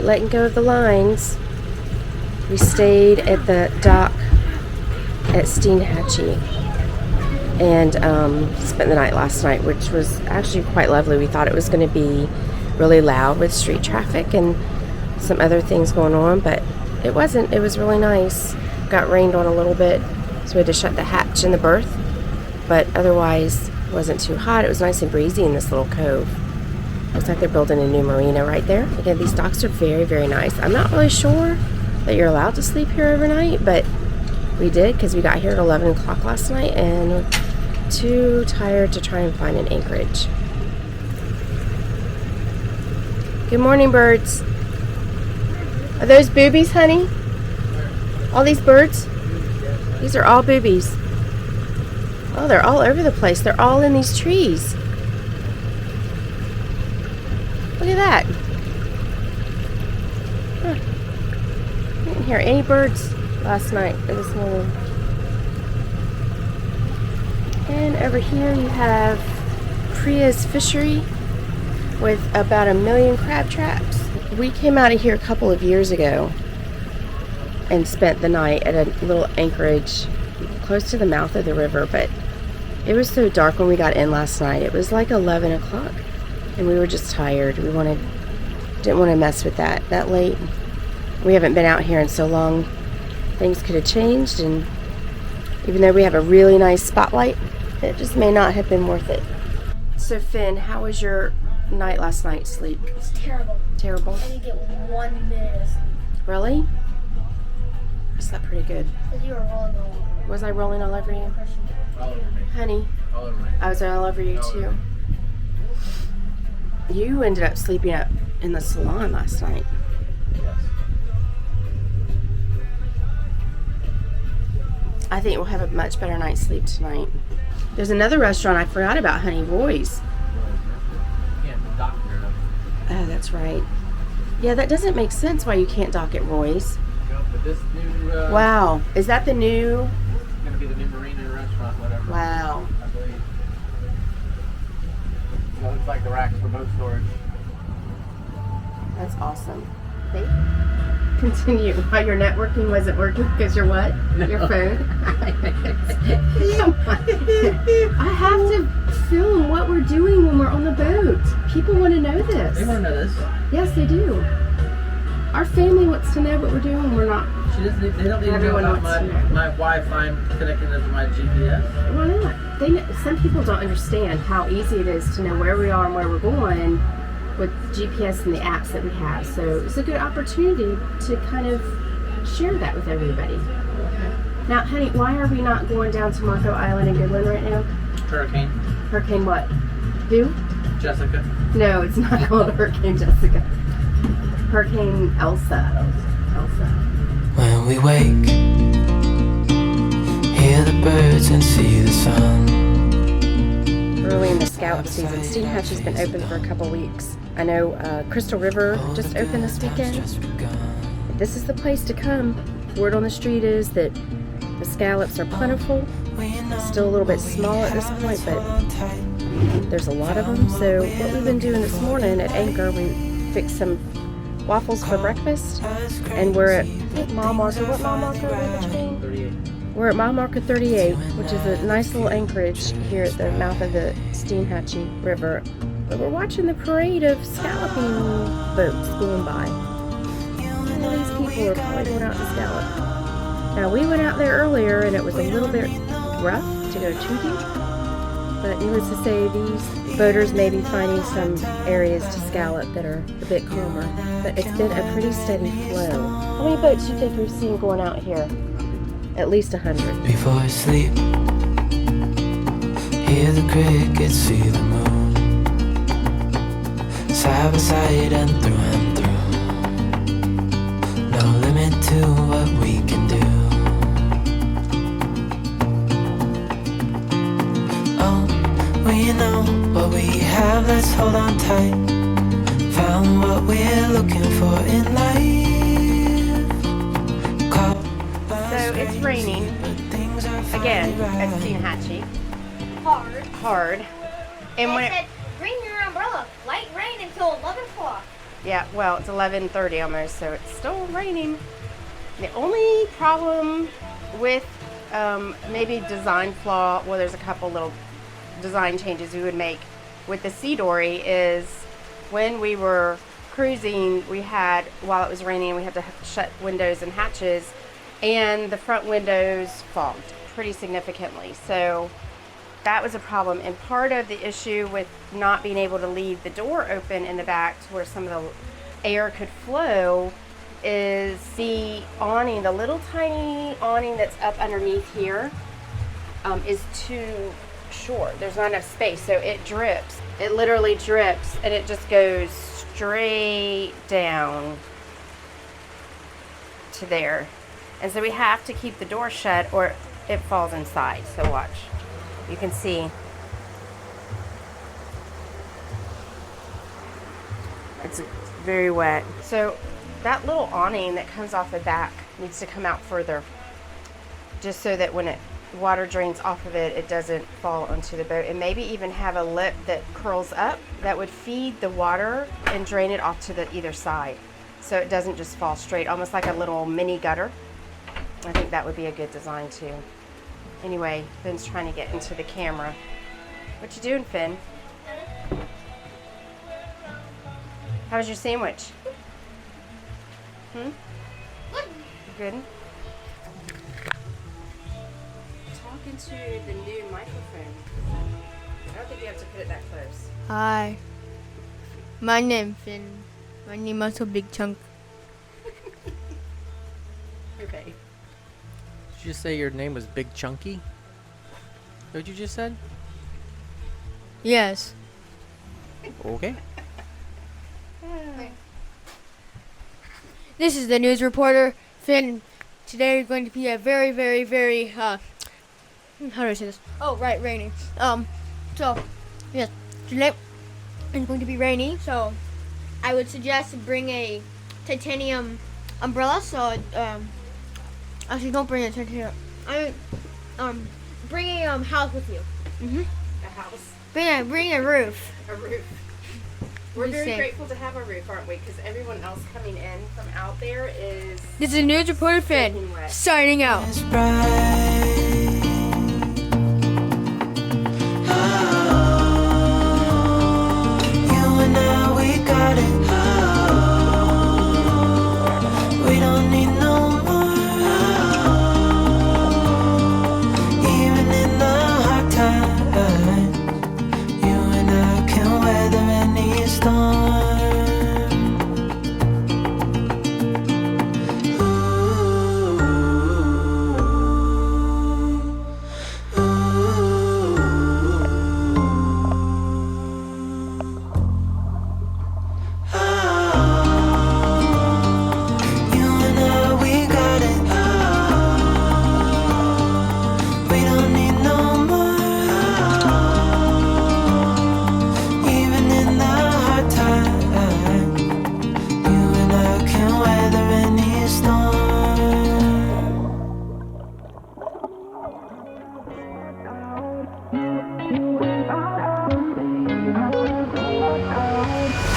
letting go of the lines. We stayed at the dock at Steinhatchee and spent the night last night, which was actually quite lovely. We thought it was going to be really loud with street traffic and some other things going on, but it wasn't. It was really nice. Got rained on a little bit, so we had to shut the hatch in the berth, but otherwise it wasn't too hot. It was nice and breezy in this little cove. Looks like they're building a new marina right there. Again, these docks are very, very nice. I'm not really sure that you're allowed to sleep here overnight, but we did because we got here at 11 o'clock last night and we're too tired to try and find an Anchorage. Good morning, birds. Are those boobies, honey? All these birds? These are all boobies. Oh, they're all over the place. They're all in these trees. Look at that. Huh. I didn't hear any birds last night or this morning. And over here you have Priya's fishery with about 1 million crab traps. We came out of here a couple of years ago and spent the night at a little anchorage close to the mouth of the river, but it was so dark when we got in last night. It was like 11 o'clock and we were just tired. Didn't want to mess with that late. We haven't been out here in so long. Things could have changed, and even though we have a really nice spotlight, it just may not have been worth it. So Finn, how was your night last night? Sleep? It was terrible. Terrible? I didn't get 1 minute of sleep. Really? I slept pretty good. Because you were rolling all over me. Was I rolling all over you? All over me. Honey, All over me. I was all over you too. You ended up sleeping up in the salon last night. Yes. I think we'll have a much better night's sleep tonight. There's another restaurant I forgot about, honey, Roy's. Can't dock here though. Oh, that's right. Yeah, that doesn't make sense why you can't dock at Roy's. Go for this new. Wow. Is that the new? It's gonna be the new marina restaurant, whatever. Wow. I believe. So it looks like the racks for boat storage. That's awesome. Babe? Continue. While your networking wasn't working because your what? Your phone? Come on. I have to film what we're doing when we're on the boat. People want to know this. They want to know this. Yes, they do. Our family wants to know what we're doing when we're not. They don't need to know Everyone about wants to know. my Wi-Fi connecting into my GPS. Why not? Some people don't understand how easy it is to know where we are and where we're going with GPS and the apps that we have. So it's a good opportunity to kind of share that with everybody. Okay. Now, honey, why are we not going down to Marco Island in Goodland right now? Hurricane. Hurricane what? Who? Jessica. No, it's not called Hurricane Jessica. Hurricane Elsa. Elsa. When we wake, hear the birds and see the sun. Early in the scallop season, Steinhatchee's been open for a couple weeks. I know Crystal River just opened this weekend. This is the place to come. Word on the street is that the scallops are plentiful. Still a little bit small at this point, but there's a lot of them. So what we've been doing this morning at Anchor, we fixed some waffles for breakfast, and we're at mile marker. What mile marker are we between? 38. We're at mile marker 38, which is a nice little anchorage here at the mouth of the Steinhatchee River. But we're watching the parade of scalloping boats going by. All these people are probably going out to scallop. Now, we went out there earlier and it was a little bit rough to go too deep. But needless to say, these boaters may be finding some areas to scallop that are a bit calmer. But it's been a pretty steady flow. How many boats do you think we've seen going out here? At least 100. Before I sleep, hear the crickets, see the moon. Side by side and through. No limit to what we can do. Oh, we know what we have, let's hold on tight. Found what we're looking for in life. So it's raining again at Steinhatchee. Hard. Hard. And when They it, said, bring your umbrella. Light rain until 11 o'clock. Yeah, well, it's 11:30 almost, so it's still raining. The only problem with maybe design flaw, well, there's a couple little design changes we would make with the C-Dory is when we were cruising, we had, while it was raining, we had to shut windows and hatches, and the front windows fogged pretty significantly. So that was a problem. And part of the issue with not being able to leave the door open in the back to where some of the air could flow is the awning, the little tiny awning that's up underneath here is too short. There's not enough space, so it drips. It literally drips, and it just goes straight down to there. And so we have to keep the door shut or it falls inside. So watch. You can see it's very wet. So that little awning that comes off the back needs to come out further, just so that when water drains off of it, it doesn't fall onto the boat. And maybe even have a lip that curls up that would feed the water and drain it off to the either side, so it doesn't just fall straight, almost like a little mini gutter. I think that would be a good design too. Anyway, Finn's trying to get into the camera. What you doing, Finn? How was your sandwich? Good. Talking to the new microphone. I don't think you have to put it that close. Hi. My name Finn. My name also Big Chunk. Okay. Did you say your name was Big Chunky? Is that what you just said? Yes. Okay. This is the news reporter, Finn. Today is going to be a very, very, very, how do I say this? Oh, right, rainy. So, yes, today is going to be rainy, so I would suggest to bring a titanium umbrella, so, actually don't bring a titanium, bring a, house with you. A house. Bring a roof. A roof. We're Just very saying. grateful to have a roof, aren't we? Because everyone else coming in from out there is This is news reporter Finn, soaking wet. signing out. It's bright. You and I, we got it. We don't need no more. Even in the hard times, you and I can weather any storm.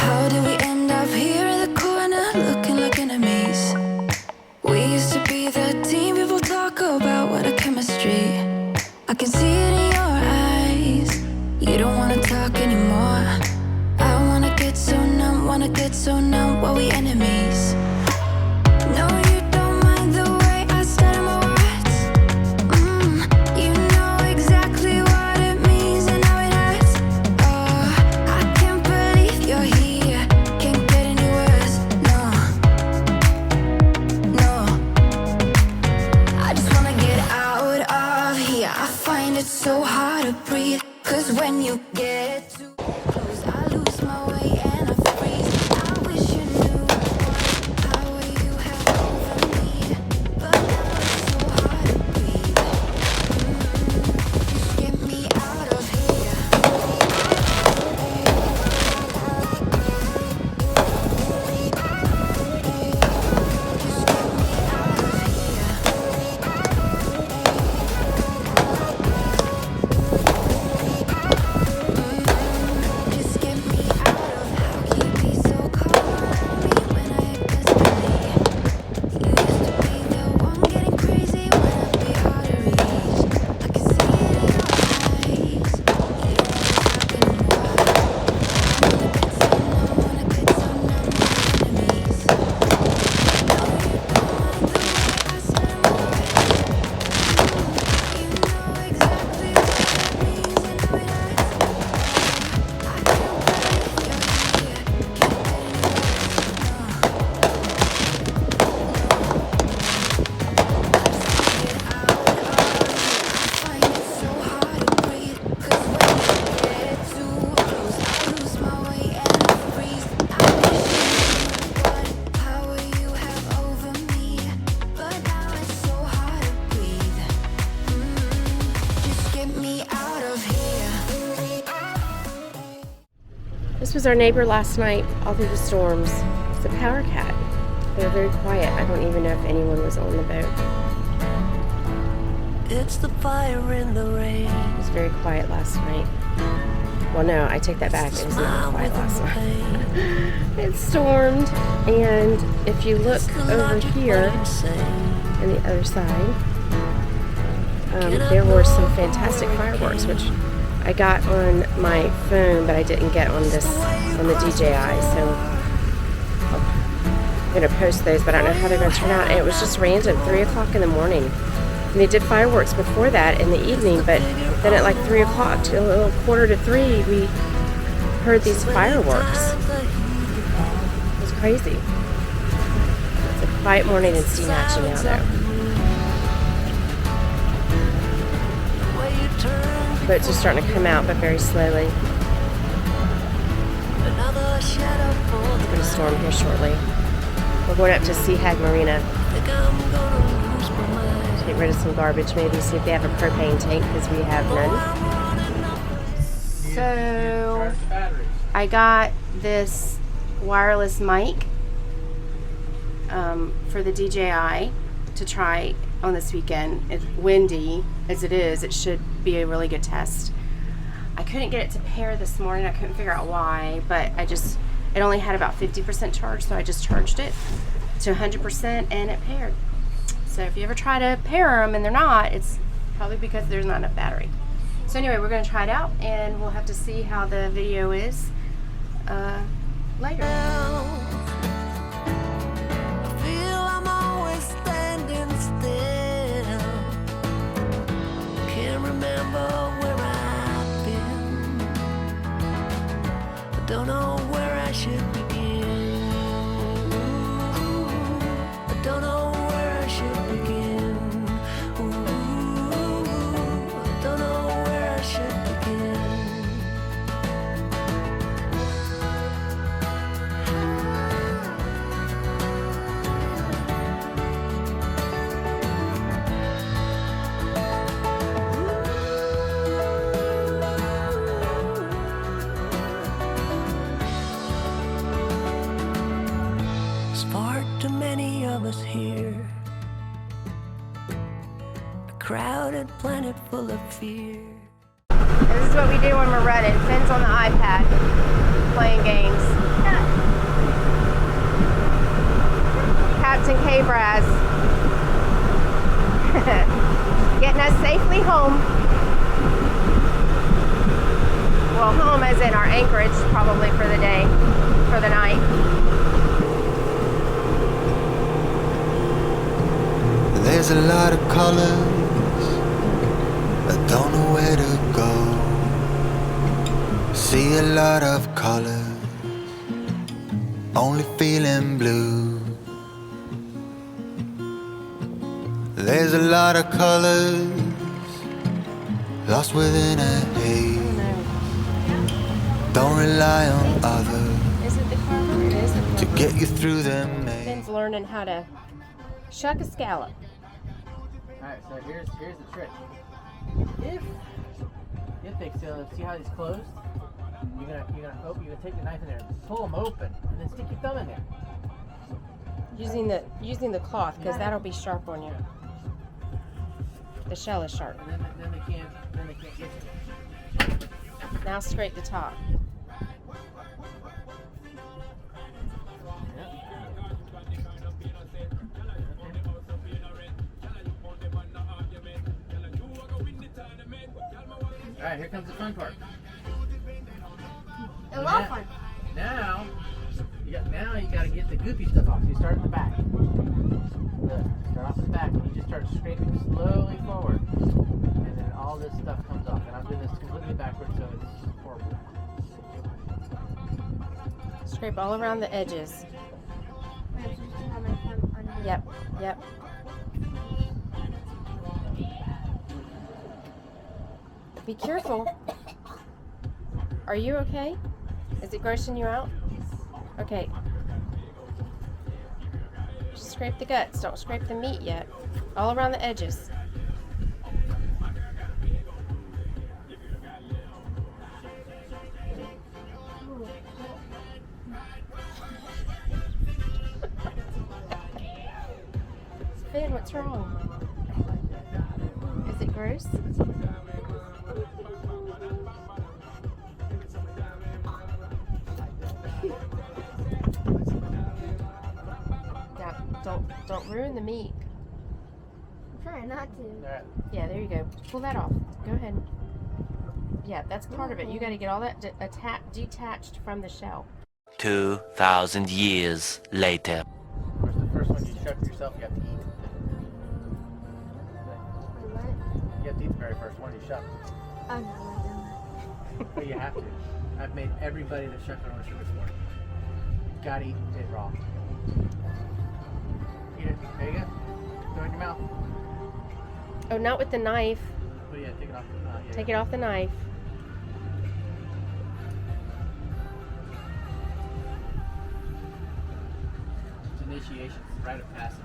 How did we end up here in the corner looking like enemies? We used to be the team people talk about, what a chemistry. I can see it in your eyes. You don't wanna talk anymore. I wanna get so numb while we enemies. No, you don't mind the way I stutter my words. You know exactly what it means and how it hurts. Oh, I can't believe you're here. Can't get any worse. No. I just wanna get out of here. I find it so hard to breathe. 'Cause when you get too close, I lose my way and I freeze. I wish you knew what power you have over me. But now it's so hard to breathe. Just get me out of here. Just get me out of here. This was our neighbor last night, all through the storms. It's a power cat. They're very quiet. I don't even know if anyone was on the boat. It's the fire in the rain. It was very quiet last night. Well, no, I take that back. It was not quiet last night. It stormed, and if you look over here on the other side, there were some fantastic fireworks, which I got on my phone, but I didn't get on the DJI. So I'm gonna post those, but I don't know how they're gonna turn out. And it was just random, 3 o'clock in the morning. And they did fireworks before that in the evening, but then at like 3 o'clock till a quarter to 3, we heard these fireworks. It was crazy. It's a quiet morning in Steinhatchee now, though. Boats are starting to come out, but very slowly. It's going to storm here shortly. We're going up to Sea Hag Marina. Get rid of some garbage, maybe see if they have a propane tank, because we have none. So I got this wireless mic for the DJI to try on this weekend. It's windy as it is. It should be a really good test. I couldn't get it to pair this morning. I couldn't figure out why, but it only had about 50% charge, so I just charged it to 100% and it paired. So if you ever try to pair them and they're not, it's probably because there's not enough battery. So anyway, we're going to try it out, and we'll have to see how the video is later. Don't know where I should begin. I don't know where I should begin. I don't know where I should begin. To many of us here, a crowded planet full of fear. This is what we do when we're running. Finn's on the iPad, playing games. Captain K-Braz getting us safely home. Well, home as in our Anchorage, probably for the day, for the night. There's a lot of colors, I don't know where to go. See a lot of colors, only feeling blue. There's a lot of colors, lost within a haze. Don't rely on others to get you through the maze. Finn's learning how to shuck a scallop. Alright, so here's the trick. If so, see how it's closed? You're gonna take the knife in there, pull them open, and then stick your thumb in there. Using the cloth, because that'll be sharp on you. The shell is sharp. And then they can't get you. Now scrape the top. Alright, here comes the fun part. A lot of fun. Now you gotta get the goopy stuff off. So you start at the back. Look, start off at the back, and you just start scraping slowly forward. And then all this stuff comes off. And I'm doing this completely backwards, so it's horrible. Scrape all around the edges. Yep. Be careful. Are you okay? Is it grossing you out? Okay. Just scrape the guts. Don't scrape the meat yet. All around the edges. Finn, what's wrong? Is it gross? Now, don't ruin the meat. I'm trying not to. Alright. Yeah, there you go. Pull that off. Go ahead. Yeah, that's part of it. You got to get all that detached from the shell. 2,000 years later. Of course, the first one you shove yourself, you have to eat. You have to eat the very first one you shove. I'm not doing that. But you have to. I've made everybody that shucked an oyster before. You gotta eat it raw. Eat it. There you go. Throw it in your mouth. Oh, not with the knife. Oh yeah, take it off. Yeah. Take it off the knife. It's initiation. It's rite of passage.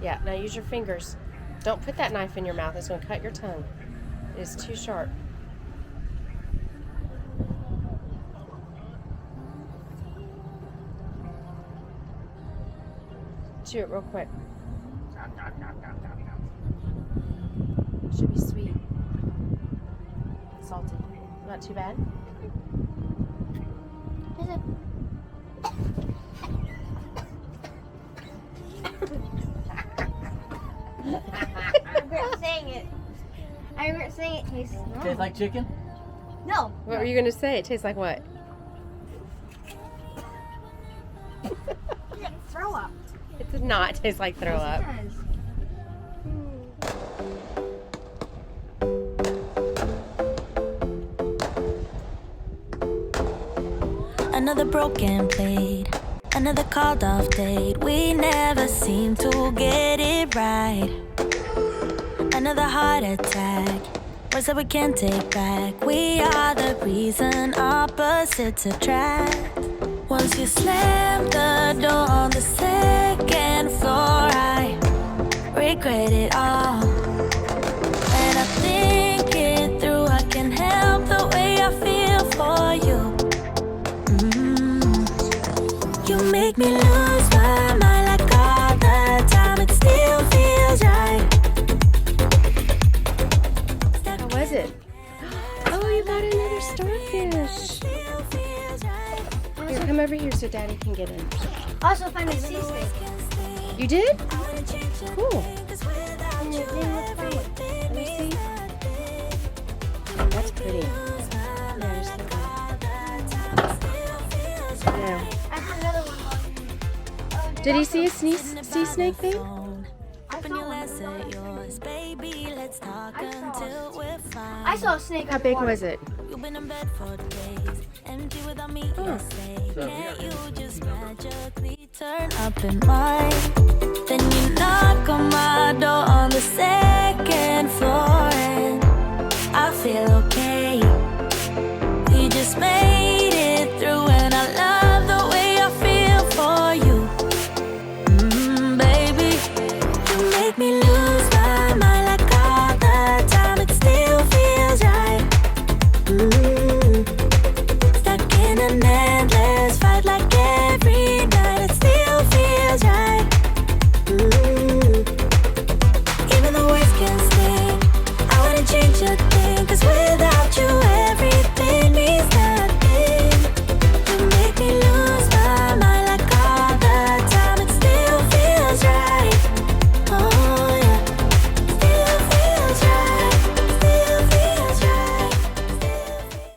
Yeah, now use your fingers. Don't put that knife in your mouth. It's going to cut your tongue. It is too sharp. Chew it real quick. Should be sweet. Salty. Not too bad. Is it? I regret saying it. I regret saying it tastes normal. Tastes like chicken? No. What were you going to say? It tastes like what? Throw up. It does not taste like throw up. It does. Another broken plate, another called off date. We never seem to get it right. Another heart attack, words that we can't take back. We are the reason opposites attract. Once you slam the door on the second floor, I regret it all. And I think it through, I can help the way I feel for you. You make me lose my mind like all the time. It still feels right. How was it? Oh, you got another starfish. Here, come over here so Daddy can get in. Also found a sea snake. You did? Cool. And it didn't look funny. Let me see. That's pretty. Yeah, there's the yeah. I found another one. Did he see a sea snake there? I saw a snake. How big was it? You've been in bed for days, empty without me. You say, can't you just magically turn up in mine? Then you knock on my door on the second floor, and I feel okay. We just made